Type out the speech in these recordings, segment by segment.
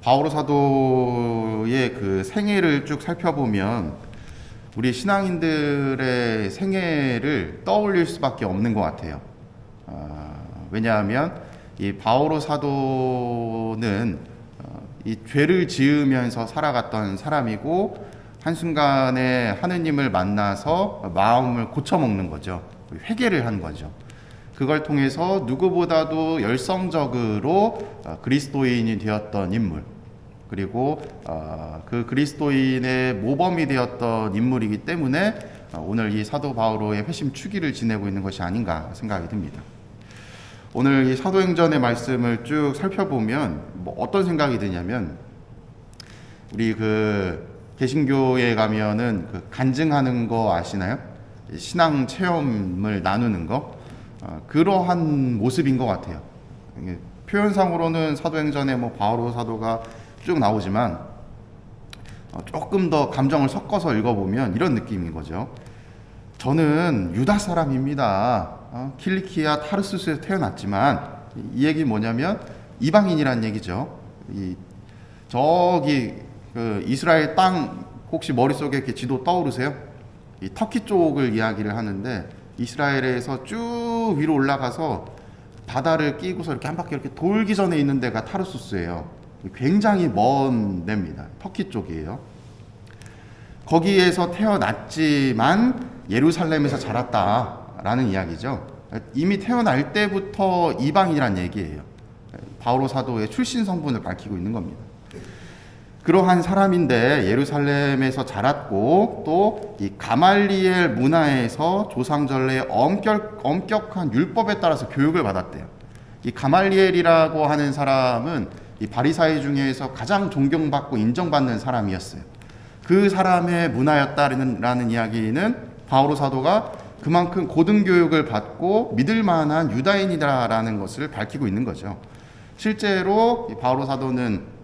바오로 사도의 그 생애를 쭉 살펴보면 우리 신앙인들의 생애를 떠올릴 수밖에 없는 것 같아요. 왜냐하면 이 바오로 사도는 이 죄를 지으면서 살아갔던 사람이고 한순간에 하느님을 만나서 마음을 고쳐먹는 거죠. 회개를 한 거죠. 그걸 통해서 누구보다도 열성적으로 그리스도인이 되었던 인물, 그리고 그 그리스도인의 모범이 되었던 인물이기 때문에 오늘 이 사도 바오로의 회심 추기를 지내고 있는 것이 아닌가 생각이 듭니다. 오늘 이 사도행전의 말씀을 쭉 살펴보면 어떤 생각이 드냐면, 우리 그 개신교에 가면은 그 간증하는 거 아시나요? 신앙 체험을 나누는 거, 그러한 모습인 것 같아요. 표현상으로는 사도행전에 바오로 사도가 쭉 나오지만 조금 더 감정을 섞어서 읽어보면 이런 느낌인 거죠. 저는 유다 사람입니다. 킬리키아 타르수스에서 태어났지만, 이 얘기 뭐냐면 이방인이란 얘기죠. 저기 그 이스라엘 땅 혹시 머릿속에 이렇게 지도 떠오르세요? 이 터키 쪽을 이야기를 하는데, 이스라엘에서 쭉 위로 올라가서 바다를 끼고서 이렇게 한 바퀴 이렇게 돌기 전에 있는 데가 타르수스예요. 굉장히 먼 데입니다. 터키 쪽이에요. 거기에서 태어났지만 예루살렘에서 자랐다라는 이야기죠. 이미 태어날 때부터 이방인이란 얘기예요. 바오로 사도의 출신 성분을 밝히고 있는 겁니다. 그러한 사람인데 예루살렘에서 자랐고, 또 이 가말리엘 문화에서 조상전례의 엄격한 율법에 따라서 교육을 받았대요. 이 가말리엘이라고 하는 사람은 이 바리사이 중에서 가장 존경받고 인정받는 사람이었어요. 그 사람의 문화였다라는 이야기는 바오로 사도가 그만큼 고등교육을 받고 믿을 만한 유다인이다라는 것을 밝히고 있는 거죠. 실제로 바오로 사도는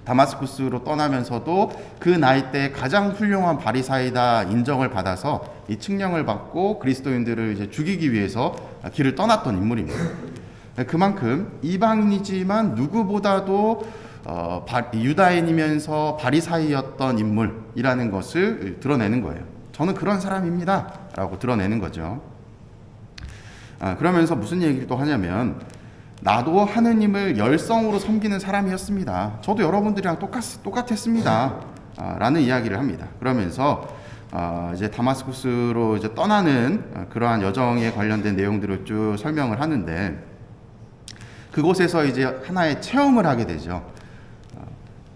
다마스쿠스로 떠나면서도 그 나이 때 가장 훌륭한 바리사이다 인정을 받아서 이 칙령을 받고 그리스도인들을 이제 죽이기 위해서 길을 떠났던 인물입니다. 그만큼 이방인이지만 누구보다도 유다인이면서 바리사이였던 인물이라는 것을 드러내는 거예요. 저는 그런 사람입니다 라고 드러내는 거죠. 그러면서 무슨 얘기를 또 하냐면, 나도 하느님을 열성으로 섬기는 사람이었습니다. 저도 여러분들이랑 똑같았습니다. 라는 이야기를 합니다. 그러면서 이제 다마스쿠스로 이제 떠나는 그러한 여정에 관련된 내용들을 쭉 설명을 하는데, 그곳에서 이제 하나의 체험을 하게 되죠.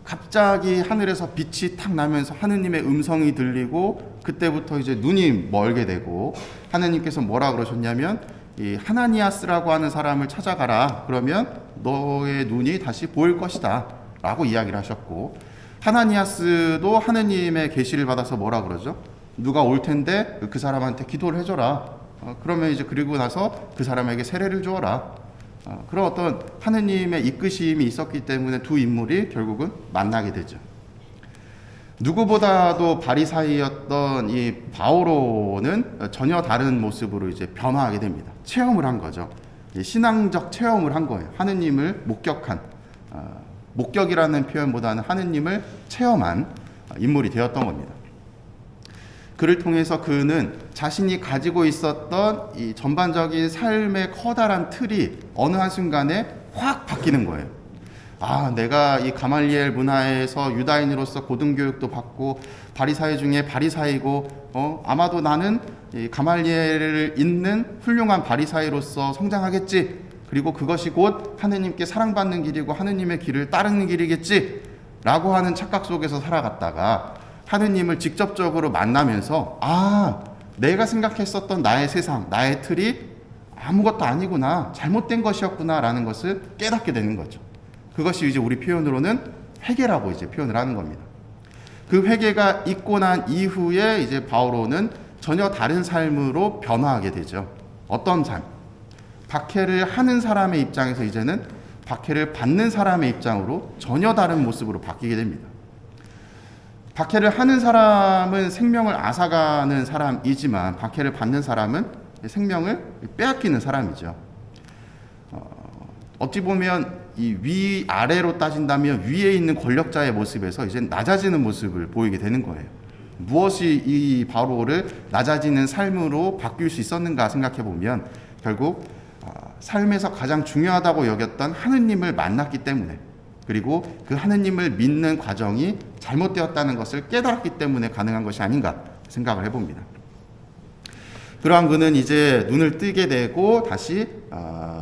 갑자기 하늘에서 빛이 탁 나면서 하느님의 음성이 들리고, 그때부터 이제 눈이 멀게 되고, 하느님께서 뭐라 그러셨냐면, 이 하나니아스라고 하는 사람을 찾아가라. 그러면 너의 눈이 다시 보일 것이다 라고 이야기를 하셨고, 하나니아스도 하느님의 계시를 받아서 뭐라 그러죠? 누가 올 텐데 그 사람한테 기도를 해줘라. 그러면 이제 그리고 나서 그 사람에게 세례를 주어라. 그런 어떤 하느님의 이끄심이 있었기 때문에 두 인물이 결국은 만나게 되죠. 누구보다도 바리사이였던 이 바오로는 전혀 다른 모습으로 이제 변화하게 됩니다. 체험을 한 거죠. 신앙적 체험을 한 거예요. 하느님을 목격한, 목격이라는 표현보다는 하느님을 체험한 인물이 되었던 겁니다. 그를 통해서 그는 자신이 가지고 있었던 이 전반적인 삶의 커다란 틀이 어느 한순간에 확 바뀌는 거예요. 내가 이 가말리엘 문화에서 유다인으로서 고등교육도 받고 바리사이 중에 바리사이고, 아마도 나는 이 가말리엘을 잇는 훌륭한 바리사이로서 성장하겠지. 그리고 그것이 곧 하느님께 사랑받는 길이고 하느님의 길을 따르는 길이겠지 라고 하는 착각 속에서 살아갔다가 하느님을 직접적으로 만나면서, 내가 생각했었던 나의 세상, 나의 틀이 아무것도 아니구나, 잘못된 것이었구나 라는 것을 깨닫게 되는 거죠. 그것이 이제 우리 표현으로는 회개라고 이제 표현을 하는 겁니다. 그 회개가 있고 난 이후에 이제 바오로는 전혀 다른 삶으로 변화하게 되죠. 어떤 삶? 박해를 하는 사람의 입장에서 이제는 박해를 받는 사람의 입장으로 전혀 다른 모습으로 바뀌게 됩니다. 박해를 하는 사람은 생명을 앗아가는 사람이지만, 박해를 받는 사람은 생명을 빼앗기는 사람이죠. 어찌 보면 이 위아래로 따진다면 위에 있는 권력자의 모습에서 이제 낮아지는 모습을 보이게 되는 거예요. 무엇이 이 바로를 낮아지는 삶으로 바뀔 수 있었는가 생각해 보면 결국 삶에서 가장 중요하다고 여겼던 하느님을 만났기 때문에, 그리고 그 하느님을 믿는 과정이 잘못되었다는 것을 깨달았기 때문에 가능한 것이 아닌가 생각을 해봅니다. 그러한 그는 이제 눈을 뜨게 되고 다시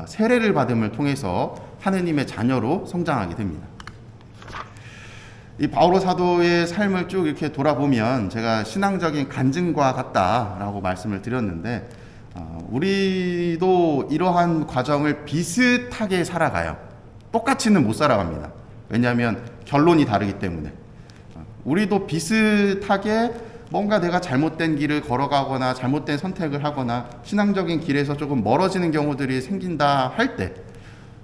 세례를 받음을 통해서 하느님의 자녀로 성장하게 됩니다. 이 바오로 사도의 삶을 쭉 이렇게 돌아보면 제가 신앙적인 간증과 같다라고 말씀을 드렸는데, 우리도 이러한 과정을 비슷하게 살아가요. 똑같이는 못 살아갑니다. 왜냐하면 결론이 다르기 때문에. 우리도 비슷하게 뭔가 내가 잘못된 길을 걸어가거나 잘못된 선택을 하거나 신앙적인 길에서 조금 멀어지는 경우들이 생긴다 할 때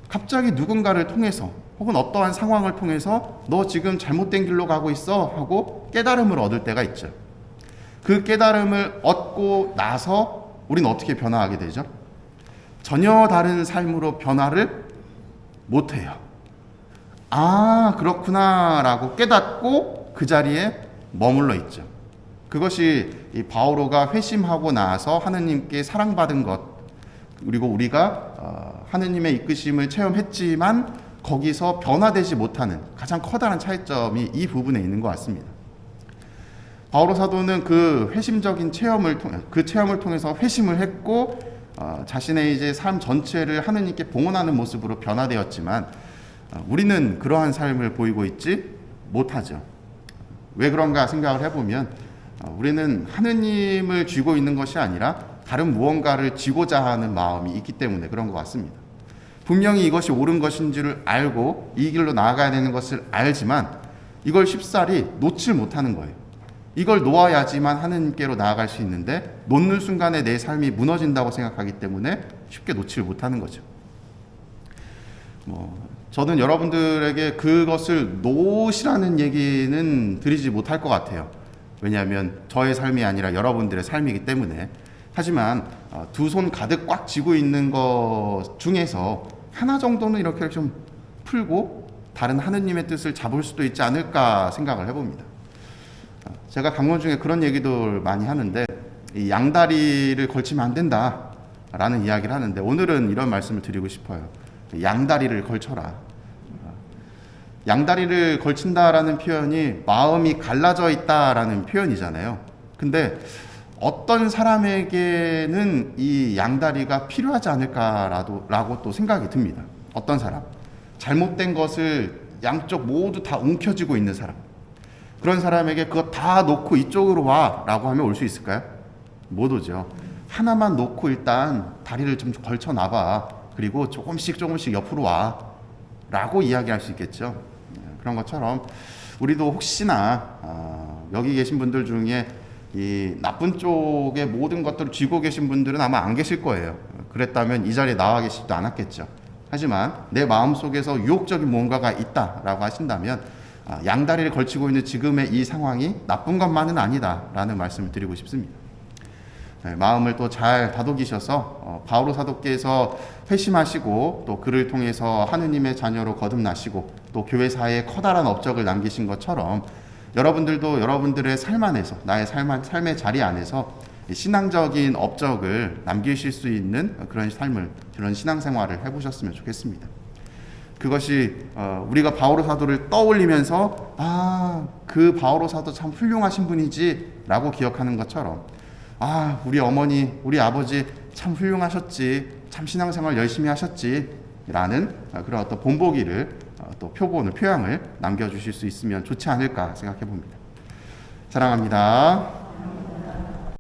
갑자기 누군가를 통해서 혹은 어떠한 상황을 통해서 너 지금 잘못된 길로 가고 있어 하고 깨달음을 얻을 때가 있죠. 그 깨달음을 얻고 나서 우리는 어떻게 변화하게 되죠? 전혀 다른 삶으로 변화를 못해요. 아, 그렇구나 라고 깨닫고 그 자리에 머물러 있죠. 그것이 이 바오로가 회심하고 나서 하느님께 사랑받은 것, 그리고 우리가 하느님의 이끄심을 체험했지만 거기서 변화되지 못하는 가장 커다란 차이점이 이 부분에 있는 것 같습니다. 바오로 사도는 그 회심적인 체험을 통해서 회심을 했고 자신의 이제 삶 전체를 하느님께 봉헌하는 모습으로 변화되었지만 우리는 그러한 삶을 보이고 있지 못하죠. 왜 그런가 생각을 해보면 우리는 하느님을 쥐고 있는 것이 아니라 다른 무언가를 쥐고자 하는 마음이 있기 때문에 그런 것 같습니다. 분명히 이것이 옳은 것인 줄 알고 이 길로 나아가야 되는 것을 알지만 이걸 쉽사리 놓질 못하는 거예요. 이걸 놓아야지만 하느님께로 나아갈 수 있는데 놓는 순간에 내 삶이 무너진다고 생각하기 때문에 쉽게 놓질 못하는 거죠. 저는 여러분들에게 그것을 놓으시라는 얘기는 드리지 못할 것 같아요. 왜냐하면 저의 삶이 아니라 여러분들의 삶이기 때문에. 하지만 두 손 가득 꽉 쥐고 있는 것 중에서 하나 정도는 이렇게 좀 풀고 다른 하느님의 뜻을 잡을 수도 있지 않을까 생각을 해봅니다. 제가 강론 중에 그런 얘기도 많이 하는데 이 양다리를 걸치면 안 된다라는 이야기를 하는데 오늘은 이런 말씀을 드리고 싶어요. 양다리를 걸쳐라. 양다리를 걸친다라는 표현이 마음이 갈라져 있다라는 표현이잖아요. 근데 어떤 사람에게는 이 양다리가 필요하지 않을까라고 또 생각이 듭니다. 어떤 사람, 잘못된 것을 양쪽 모두 다 움켜쥐고 있는 사람, 그런 사람에게 그거 다 놓고 이쪽으로 와라고 하면 올 수 있을까요? 못 오죠. 하나만 놓고 일단 다리를 좀 걸쳐놔봐. 그리고 조금씩 옆으로 와라고 이야기할 수 있겠죠. 그런 것처럼 우리도 혹시나 여기 계신 분들 중에 이 나쁜 쪽의 모든 것들을 쥐고 계신 분들은 아마 안 계실 거예요. 그랬다면 이 자리에 나와 계시지도 않았겠죠. 하지만 내 마음속에서 유혹적인 뭔가가 있다라고 하신다면 양다리를 걸치고 있는 지금의 이 상황이 나쁜 것만은 아니다라는 말씀을 드리고 싶습니다. 마음을 또 잘 다독이셔서 바오로 사도께서 회심하시고 또 그를 통해서 하느님의 자녀로 거듭나시고 또 교회사에 커다란 업적을 남기신 것처럼 여러분들도 여러분들의 삶 안에서 나의 삶의 자리 안에서 신앙적인 업적을 남기실 수 있는 그런 신앙생활을 해보셨으면 좋겠습니다. 그것이 우리가 바오로 사도를 떠올리면서 그 바오로 사도 참 훌륭하신 분이지 라고 기억하는 것처럼 우리 어머니, 우리 아버지 참 훌륭하셨지, 참 신앙생활 열심히 하셨지 라는 그런 어떤 본보기를 또 표양을 남겨주실 수 있으면 좋지 않을까 생각해 봅니다. 사랑합니다.